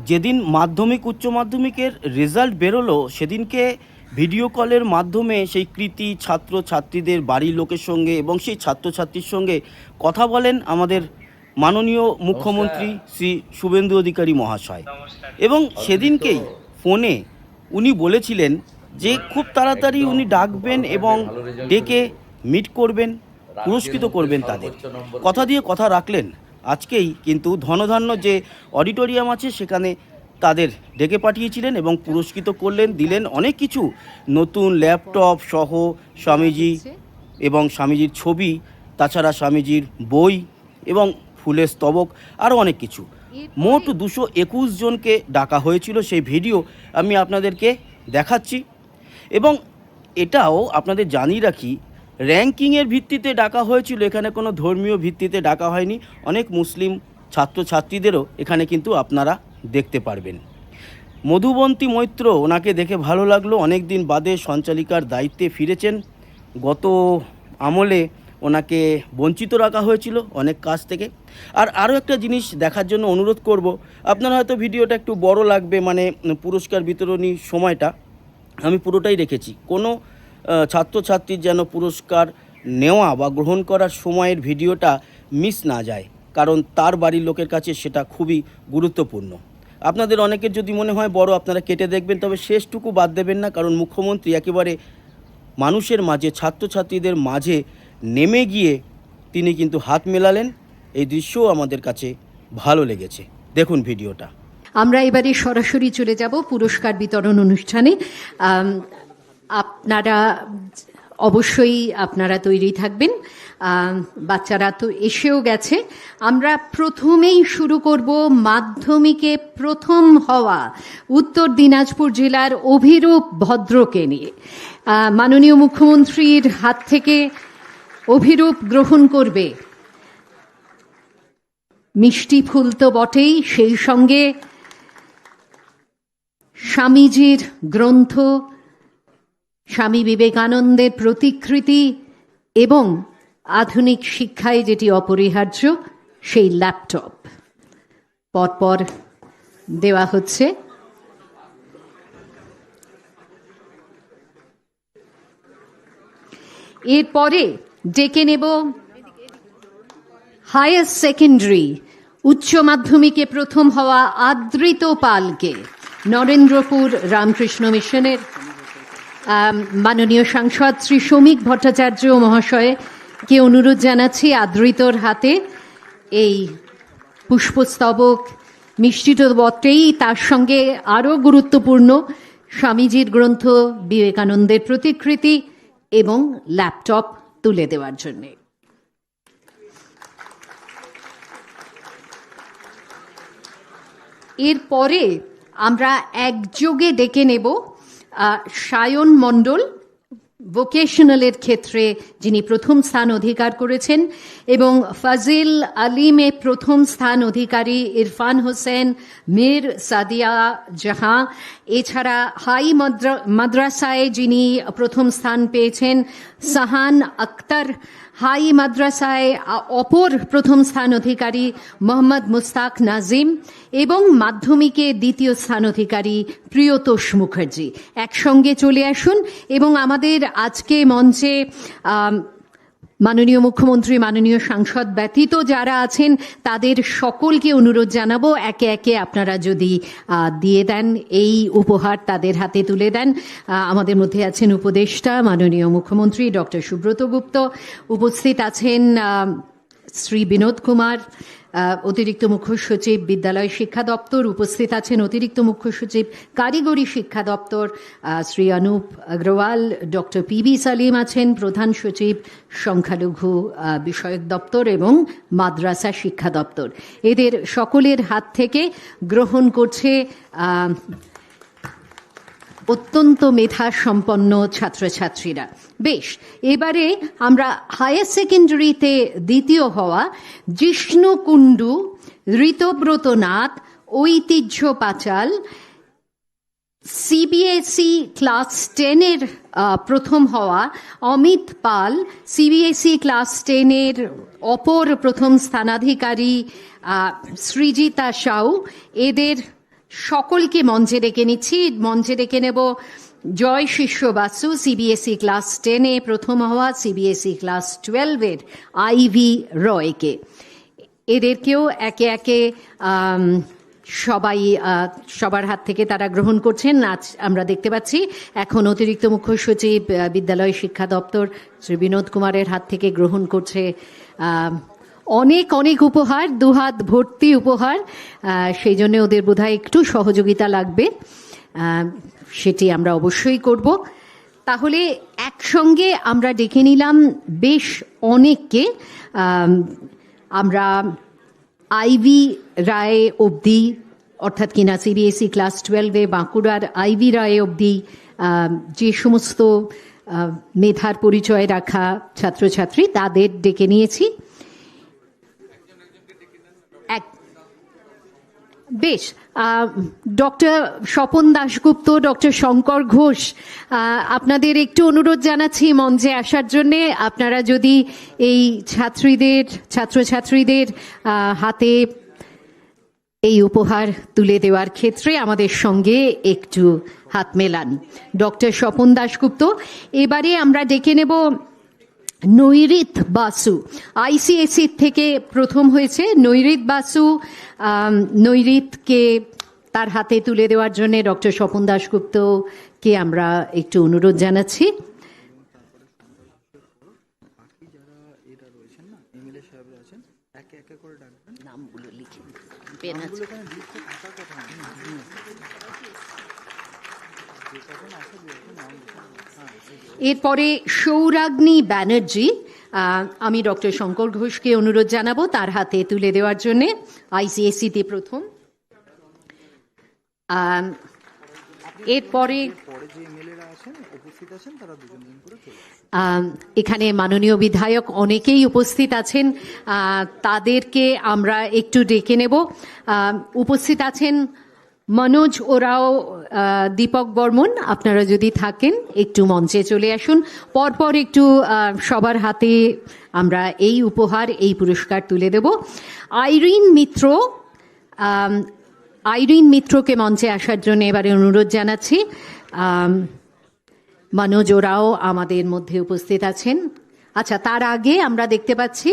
যেদিন মাধ্যমিক উচ্চ মাধ্যমিকের রেজাল্ট বেরোলো সেদিনকে ভিডিও কলের মাধ্যমে সেই কৃতী ছাত্রছাত্রীদের বাড়ির লোকের সঙ্গে এবং সেই ছাত্রছাত্রীর সঙ্গে কথা বলেন আমাদের মাননীয় মুখ্যমন্ত্রী শ্রী শুভেন্দু অধিকারী মহাশয়। এবং সেদিনকেই ফোনে উনি বলেছিলেন যে খুব তাড়াতাড়ি উনি ডাকবেন এবং ডেকে মিট করবেন, পুরস্কৃত করবেন তাদের। কথা দিয়ে কথা রাখলেন। আজকেই কিন্তু ধনধান্য যে অডিটোরিয়াম আছে সেখানে তাদের ডেকে পাঠিয়েছিলেন এবং পুরস্কৃত করলেন, দিলেন অনেক কিছু, নতুন ল্যাপটপ সহ স্বামীজি এবং স্বামীজির ছবি, তাছাড়া স্বামীজির বই এবং ফুলের স্তবক, আরও অনেক কিছু। মোট 221 জনকে ডাকা হয়েছিল। সেই ভিডিও আমি আপনাদেরকে দেখাচ্ছি। এবং এটাও আপনাদের জানিয়ে রাখি, র্যাঙ্কিংয়ের ভিত্তিতে ডাকা হয়েছিল, এখানে কোনো ধর্মীয় ভিত্তিতে ডাকা হয়নি। অনেক মুসলিম ছাত্রছাত্রীদেরও এখানে কিন্তু আপনারা দেখতে পারবেন। মধুবন্তী মৈত্র, ওনাকে দেখে ভালো লাগলো, অনেক দিন বাদে সঞ্চালিকার দায়িত্বে ফিরেছেন। গত আমলে ওনাকে বঞ্চিত রাখা হয়েছিল অনেক কাজ থেকে। আর আরও একটা জিনিস দেখার জন্য অনুরোধ করব, আপনারা হয়তো ভিডিওটা একটু বড় লাগবে, মানে পুরস্কার বিতরণী সময়টা আমি পুরোটাই রেখেছি। কোনো ছাত্রছাত্রীর যেন পুরস্কার নেওয়া বা গ্রহণ করার সময়ের ভিডিওটা মিস না যায়, কারণ তার বাড়ির লোকের কাছে সেটা খুবই গুরুত্বপূর্ণ। আপনাদের অনেকের যদি মনে হয় বড়, আপনারা কেটে দেখবেন, তবে শেষটুকু বাদ দেবেন না, কারণ মুখ্যমন্ত্রী একেবারে মানুষের মাঝে, ছাত্রছাত্রীদের মাঝে নেমে গিয়ে তিনি কিন্তু হাত মেলালেন। এই দৃশ্যও আমাদের কাছে ভালো লেগেছে। দেখুন ভিডিওটা। আমরা এবারে সরাসরি চলে যাব পুরস্কার বিতরণ অনুষ্ঠানে। আপনারা অবশ্যই আপনারা তৈরি থাকবেন। বাচ্চারা তো এসেও গেছে। আমরা প্রথমেই শুরু করব মাধ্যমিকে প্রথম হওয়া উত্তর দিনাজপুর জেলার অভিরূপ ভদ্রকে নিয়ে। মাননীয় মুখ্যমন্ত্রীর হাত থেকে অভিরূপ গ্রহণ করবে মিষ্টি ফুল তো বটেই, সেই সঙ্গে স্বামীজির গ্রন্থ, স্বামী বিবেকানন্দের প্রতিকৃতি এবং আধুনিক শিক্ষায় যেটি অপরিহার্য সেই ল্যাপটপ পরপর দেওয়া হচ্ছে। এরপরে ডেকে নেব হায়ার সেকেন্ডারি উচ্চ মাধ্যমিকে প্রথম হওয়া আদৃত পালকে। নরেন্দ্রপুর রামকৃষ্ণ মিশনের মাননীয় সাংসদ শ্রী শ্রমিক ভট্টাচার্য মহাশয়কে অনুরোধ জানাচ্ছি আদৃতর হাতে এই পুষ্পস্তবক। মিষ্টি তো বটেই, তার সঙ্গে আরও গুরুত্বপূর্ণ স্বামীজির গ্রন্থ, বিবেকানন্দের প্রতিকৃতি এবং ল্যাপটপ তুলে দেওয়ার জন্যে। এরপরে আমরা একযোগে ডেকে নেব সায়ন মণ্ডল, ভোকেশনালের ক্ষেত্রে যিনি প্রথম স্থান অধিকার করেছেন, এবং ফাজিল আলিমে প্রথম স্থান অধিকারী ইরফান হোসেন, মীর সাদিয়া জাহাঁ। এছাড়া হাই মাদ্রাসায় যিনি প্রথম স্থান পেয়েছেন সাহান আক্তার, হাই মাদ্রাসায় অপর প্রথম স্থান অধিকারী মোহাম্মদ মুস্তাক নাজিম এবং মাধ্যমিকে দ্বিতীয় স্থান অধিকারী প্রিয়তোষ মুখার্জি। একসঙ্গে চলে আসুন এবং আমাদের আজকে মঞ্চে মাননীয় মুখ্যমন্ত্রী, মাননীয় সাংসদ ব্যতীত যারা আছেন তাদের সকলকে অনুরোধ জানাবো একে একে আপনারা যদি দিয়ে দেন, এই উপহার তাদের হাতে তুলে দেন। আমাদের মধ্যে আছেন উপদেষ্টা মাননীয় মুখ্যমন্ত্রী ডক্টর সুব্রত গুপ্ত, উপস্থিত আছেন শ্রী বিনোদ কুমার, অতিরিক্ত মুখ্য সচিব বিদ্যালয় শিক্ষা দপ্তর, উপস্থিত আছেন অতিরিক্ত মুখ্য সচিব কারিগরি শিক্ষা দপ্তর শ্রী অনুপ অগ্রওয়াল, ডক্টর পিবি সালিম আছেন প্রধান সচিব সংখ্যালঘু বিষয়ক দপ্তর এবং মাদ্রাসা শিক্ষা দপ্তর। এদের সকলের হাত থেকে গ্রহণ করছে অত্যন্ত মেধা সম্পন্ন ছাত্রছাত্রীরা। বেশ, এবারে আমরা হায়ার সেকেন্ডারিতে দ্বিতীয় হওয়া জিষ্ণু কুণ্ডু, ঋতব্রত নাথ, ঐতিহ্য পাঁচাল, সিবিএসই ক্লাস 10-এর প্রথম হওয়া অমিত পাল, সিবিএসই ক্লাস 10-এর অপর প্রথম স্থানাধিকারী সৃজিতা সাউ, এদের সকলকে মঞ্চে ডেকে নিচ্ছি। মঞ্চে ডেকে নেব জয় শিষ্য বাসু, সিবিএসই ক্লাস 10-এ প্রথম হওয়া, সিবিএসই ক্লাস 12-এর আইভি রয়কে। এদেরকেও একে একে সবার হাত থেকে তারা গ্রহণ করছেন। আজ আমরা দেখতে পাচ্ছি এখন অতিরিক্ত মুখ্য সচিব বিদ্যালয় শিক্ষা দপ্তর শ্রী বিনোদ কুমারের হাত থেকে গ্রহণ করছে অনেক অনেক উপহার, দুহাত ভর্তি উপহার। সেই জন্য ওদের বোধহয় একটু সহযোগিতা লাগবে, সেটি আমরা অবশ্যই করব। তাহলে একসঙ্গে আমরা ডেকে নিলাম বেশ অনেককে। আমরা আইভি রায় অবধি, অর্থাৎ কিনা সিবিএসই ক্লাস 12-এ বাঁকুড়ার আইভি রায় অবধি যে সমস্ত মেধার পরিচয় রাখা ছাত্রছাত্রী তাদের ডেকে নিয়েছি। বেশ, ডক্টর স্বপন দাশগুপ্ত, ডক্টর শঙ্কর ঘোষ, আপনাদের একটু অনুরোধ জানাচ্ছি মঞ্চে আসার জন্যে। আপনারা যদি এই ছাত্রছাত্রীদের হাতে এই উপহার তুলে দেওয়ার ক্ষেত্রে আমাদের সঙ্গে একটু হাত মেলান। ডক্টর স্বপন দাশগুপ্ত। এবারে আমরা ডেকে নেব নৈরিত বাসু, আইসিএসসি থেকে প্রথম হয়েছে নৈরিত বাসু। নৈরিতকে তার হাতে তুলে দেওয়ার জন্য ডক্টর স্বপন দাশগুপ্তকে আমরা একটু অনুরোধ জানাচ্ছি। নামগুলো লিখে এরপরে সৌরাগ্নি ব্যানার্জি, আমি ডক্টর শঙ্কর ঘোষকে অনুরোধ জানাবো তার হাতে তুলে দেওয়ার জন্য, আইসিএসসিতে প্রথম। এরপরে এখানে মাননীয় বিধায়ক অনেকেই উপস্থিত আছেন, তাদেরকে আমরা একটু ডেকে নেব। উপস্থিত আছেন মনোজ ওরাও, দীপক বর্মন, আপনারা যদি থাকেন একটু মঞ্চে চলে আসুন। পরপর একটু সবার হাতে আমরা এই উপহার, এই পুরস্কার তুলে দেব। আইরিন মিত্রকে মঞ্চে আসার জন্য এবারে অনুরোধ জানাচ্ছি। মনোজ ওরাও আমাদের মধ্যে উপস্থিত আছেন। আচ্ছা, তার আগে আমরা দেখতে পাচ্ছি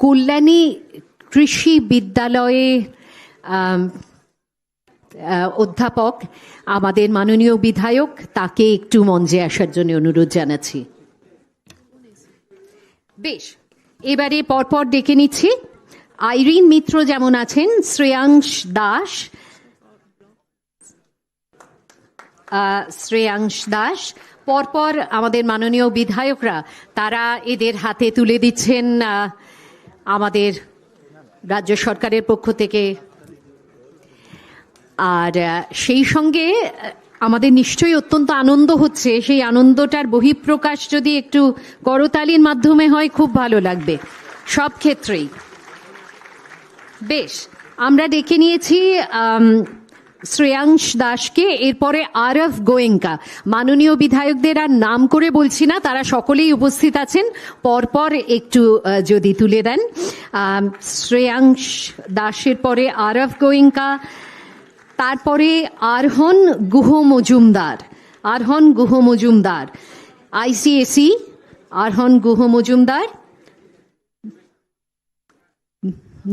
কল্যাণী কৃষি বিদ্যালয়ে অধ্যাপক আমাদের মাননীয় বিধায়ক, তাকে একটু মঞ্চে আসার জন্য অনুরোধ জানাচ্ছি। বেশ, এবারে পরপর ডেকে নিচ্ছি। আইরিন মিত্র যেমন আছেন, শ্রেয়াংশ দাস, পরপর আমাদের মাননীয় বিধায়করা তারা এদের হাতে তুলে দিচ্ছেন আমাদের রাজ্য সরকারের পক্ষ থেকে। আর সেই সঙ্গে আমাদের নিশ্চয়ই অত্যন্ত আনন্দ হচ্ছে, সেই আনন্দটার বহিঃপ্রকাশ যদি একটু করতালির মাধ্যমে হয় খুব ভালো লাগবে সব ক্ষেত্রেই। বেশ, আমরা ডেকে নিয়েছি শ্রেয়াংশ দাসকে, এরপরে আরফ গোয়েঙ্কা। মাননীয় বিধায়কদের আর নাম করে বলছি না, তারা সকলেই উপস্থিত আছেন, পরপর একটু যদি তুলে দেন। শ্রেয়াংশ দাসের পরে আরফ গোয়েঙ্কা, তারপরে আরহন গুহ মজুমদার, আইসিএসই আরহন গুহ মজুমদার।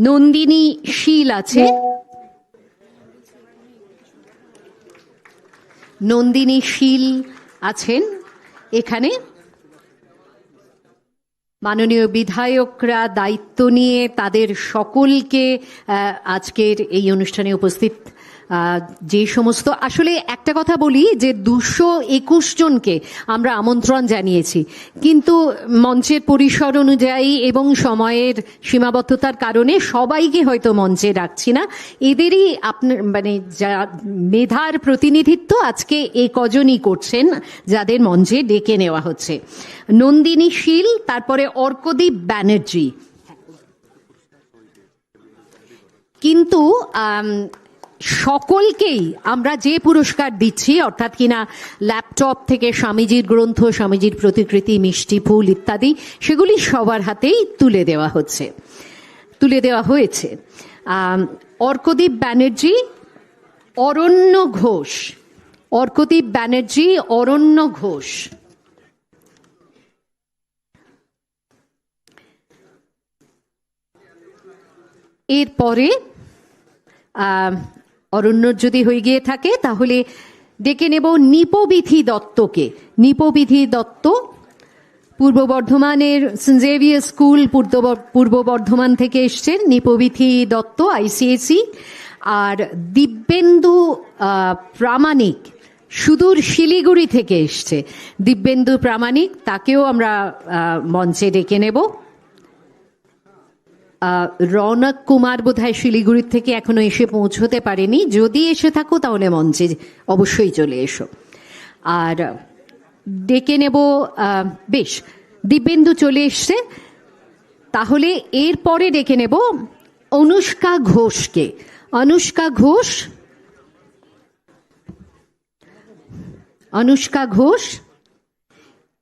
নন্দিনী শীল আছে, নন্দিনী শীল আছেন এখানে। মাননীয় বিধায়করা দায়িত্ব নিয়ে তাদের সকলকে আজকের এই অনুষ্ঠানে উপস্থিত যে সমস্ত, আসলে একটা কথা বলি যে 221 জনকে আমরা আমন্ত্রণ জানিয়েছি, কিন্তু মঞ্চের পরিসর অনুযায়ী এবং সময়ের সীমাবদ্ধতার কারণে সবাইকে হয়তো মঞ্চে রাখছি না। এদেরই আপনার মানে যা মেধার প্রতিনিধিত্ব আজকে এই কজনই করছেন যাদের মঞ্চে ডেকে নেওয়া হচ্ছে। নন্দিনী শীল, তারপরে অর্কদীপ ব্যানার্জি, কিন্তু সকলকেই আমরা যে পুরস্কার দিচ্ছি, অর্থাৎ কিনা ল্যাপটপ থেকে স্বামীজির গ্রন্থ, স্বামীজির প্রতিকৃতি, মিষ্টি ফুল ইত্যাদি, সেগুলি সবার হাতেই তুলে দেওয়া হয়েছে। অর্কদীপ ব্যানার্জি, অরণ্য ঘোষ, অর্কদীপ ব্যানার্জি, অরণ্য ঘোষ। এরপরে অরণ্য যদি হয়ে গিয়ে থাকে তাহলে ডেকে নেব নিপবিধি দত্তকে। নিপবিধি দত্ত পূর্ব বর্ধমানের সেন্ট জেভিয়ার স্কুল পূর্ব বর্ধমান থেকে এসছেন নিপবিধি দত্ত, আইসিএসি। আর দিব্যেন্দু প্রামাণিক সুদূর শিলিগুড়ি থেকে এসছে। দিব্যেন্দু প্রামাণিক, তাকেও আমরা মঞ্চে ডেকে নেব। রৌনক কুমার বোধহয় শিলিগুড়ির থেকে এখনো এসে পৌঁছতে পারেনি, যদি এসে থাকো তাহলে মঞ্চে অবশ্যই চলে এসো। আর ডেকে নেব, বেশ দিব্যেন্দু চলে এসছে, তাহলে এরপরে ডেকে নেব অনুষ্কা ঘোষকে। অনুষ্কা ঘোষ, অনুষ্কা ঘোষ।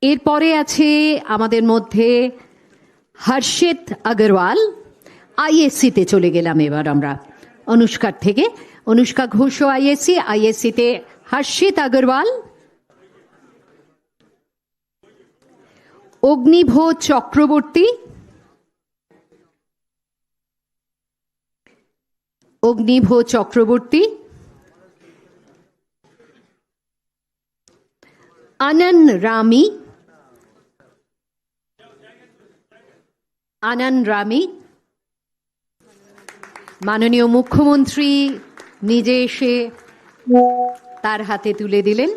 এরপরে আছে আমাদের মধ্যে হর্ষিত আগরওয়াল। আইএসসিতে চলে গেলাম এবার আমরা অনুষ্কার থেকে। অনুষ্কা ঘোষও আইএসসি, আইএসসিতে হর্ষিত আগরওয়াল। অগ্নিভ চক্রবর্তী, অগ্নিভ চক্রবর্তী। আনন্দ রামি, আনন্দ রামি। মাননীয় মুখ্যমন্ত্রী নিজে এসে তার হাতে তুলে দিলেন।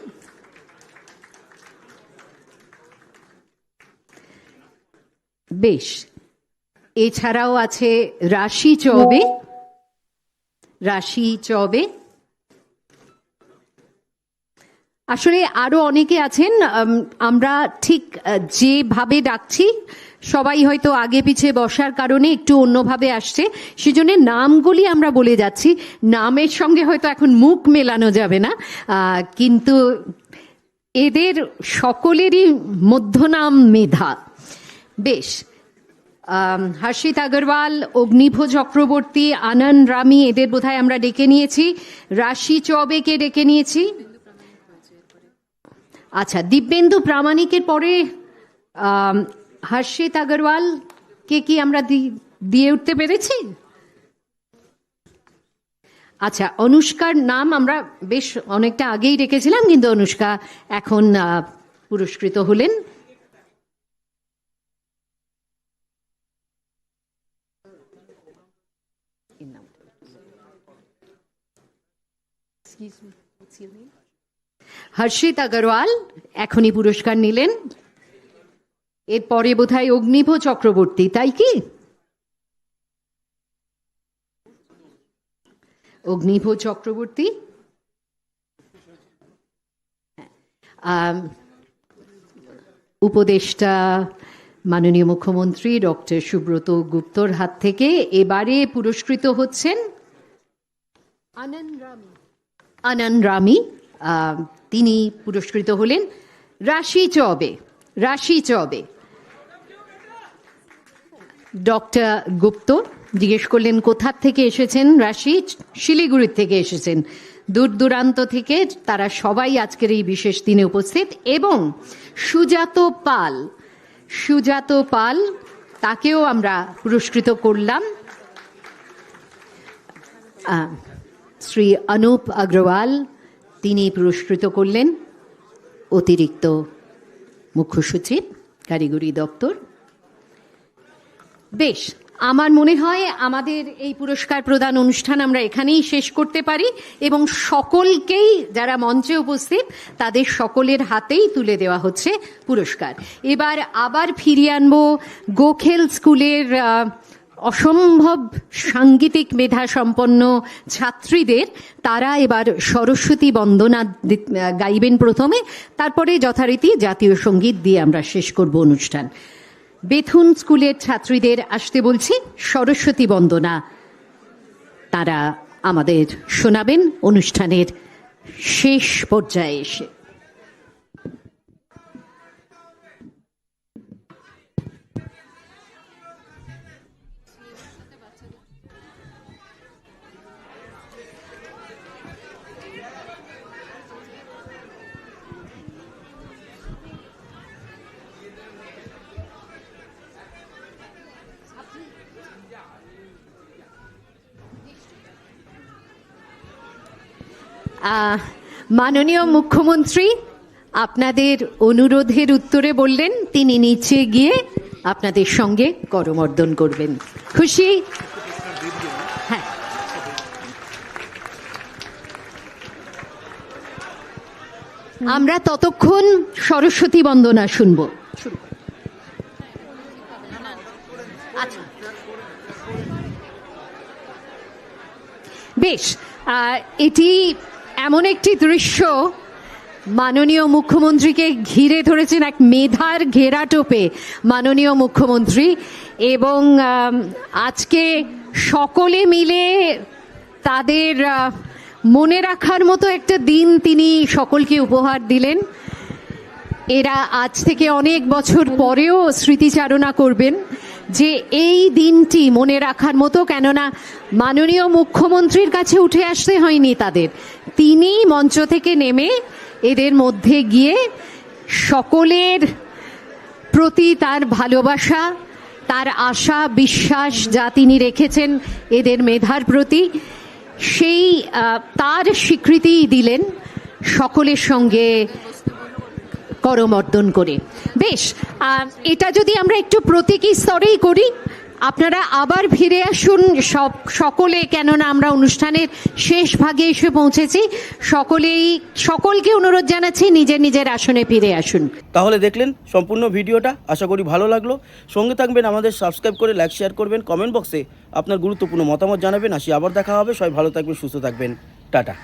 বেশ, এছাড়াও আছে রাশি চৌবে, রাশি চৌবে। আসলে আরো অনেকে আছেন, আমরা ঠিক যেভাবে ডাকছি সবাই হয়তো আগে পিছে বসার কারণে একটু অন্যভাবে আসছে, সেজন্য নামগুলি আমরা বলে যাচ্ছি। নামের সঙ্গে হয়তো এখন মুখ মেলানো যাবে না, কিন্তু এদের সকলেরই মধ্যনাম মেধা। বেশ, হর্ষিত আগরওয়াল, অগ্নিভ চক্রবর্তী, আনন্দ রামি, এদের বোধহয় আমরা ডেকে নিয়েছি। রাশি চৌবেকে ডেকে নিয়েছি। আচ্ছা, দিব্যেন্দু প্রামাণিকের পরে হর্ষিত আগরওয়াল কে কি আমরা দিয়ে উঠতে পেরেছি? আচ্ছা, অনুষ্কার নাম আমরা বেশ অনেকটা আগেই রেখেছিলাম, কিন্তু অনুষ্কা এখন পুরস্কৃত হলেন। হর্ষিত আগরওয়াল এখনই পুরস্কার নিলেন। এরপরে বোধহয় অগ্নিভ চক্রবর্তী, তাই কি? অগ্নিভ চক্রবর্তী। উপদেষ্টা মাননীয় মুখ্যমন্ত্রী ডক্টর সুব্রত গুপ্তর হাত থেকে এবারে পুরস্কৃত হচ্ছেন আনন্দ রামি। আনন্দ রামি, তিনি পুরস্কৃত হলেন। রাশি চৌবে, রাশি চৌবে। ডক্টর গুপ্ত জিজ্ঞেস করলেন কোথা থেকে এসেছেন। রাশি শিলিগুড়ির থেকে এসেছেন, দূর দূরান্ত থেকে তারা সবাই আজকের এই বিশেষ দিনে উপস্থিত। এবং সুজাত পাল, সুজাত পাল, তাকেও আমরা পুরস্কৃত করলাম। শ্রী অনুপ আগরওয়াল, তিনি পুরস্কৃত করলেন, অতিরিক্ত মুখ্য সচিব, কারিগরি দপ্তর। বেশ, আমার মনে হয় আমাদের এই পুরস্কার প্রদান অনুষ্ঠান আমরা এখানেই শেষ করতে পারি এবং সকলকেই, যারা মঞ্চে উপস্থিত তাদের সকলের হাতেই তুলে দেওয়া হচ্ছে পুরস্কার। এবার আবার ফিরিয়ে আনবো গোখেল স্কুলের অসম্ভব সাংগীতিক মেধা সম্পন্ন ছাত্রীদের। তারা এবার সরস্বতী বন্দনা গাইবেন প্রথমে, তারপরে যথারীতি জাতীয় সঙ্গীত দিয়ে আমরা শেষ করব অনুষ্ঠান। বেথুন স্কুলের ছাত্রীদের আসতে বলছি, সরস্বতী বন্দনা তারা আমাদের শোনাবেন অনুষ্ঠানের শেষ পর্যায়ে এসে। মাননীয় মুখ্যমন্ত্রী আপনাদের অনুরোধের উত্তরে বললেন তিনি নিচে গিয়ে আপনাদের সঙ্গে করমর্দন করবেন। খুশি? হ্যাঁ। আমরা ততক্ষণ সরস্বতী বন্দনা শুনব। আচ্ছা, বেশ। এটি এমন একটি দৃশ্য, মাননীয় মুখ্যমন্ত্রীকে ঘিরে ধরেছেন এক মেধার ঘেরাটোপে মাননীয় মুখ্যমন্ত্রী, এবং আজকে সকলে মিলে তাদের মনে রাখার মতো একটা দিন তিনি সকলকে উপহার দিলেন। এরা আজ থেকে অনেক বছর পরেও স্মৃতিচারণা করবেন যে এই দিনটি মনে রাখার মতো, কেননা মাননীয় মুখ্যমন্ত্রীর কাছে উঠে আসতে হয়নি তাদের, তিনি মঞ্চ থেকে নেমে এদের মধ্যে গিয়ে সকলের প্রতি তার ভালোবাসা, তার আশা বিশ্বাস যা তিনি রেখেছেন এদের মেধার প্রতি, সেই তার স্বীকৃতিই দিলেন সকলের সঙ্গে করমর্দন করে। বেশ, এটা যদি আমরা একটু প্রতীকী স্তরেই করি, আপনারা আবার ফিরে আসুন সকলে, কেননা আমরা অনুষ্ঠানের শেষ ভাগে এসে পৌঁছেছি। সকলকে অনুরোধ জানাচ্ছি নিজের নিজের আসনে ফিরে আসুন। তাহলে দেখলেন সম্পূর্ণ ভিডিওটা, আশা করি ভালো লাগলো। সঙ্গে থাকবেন, আমাদের সাবস্ক্রাইব করে লাইক শেয়ার করবেন, কমেন্ট বক্সে আপনার গুরুত্বপূর্ণ মতামত জানাবেন। আসি আবার দেখা হবে, সবাই ভালো থাকবেন, সুস্থ থাকবেন, টাটা।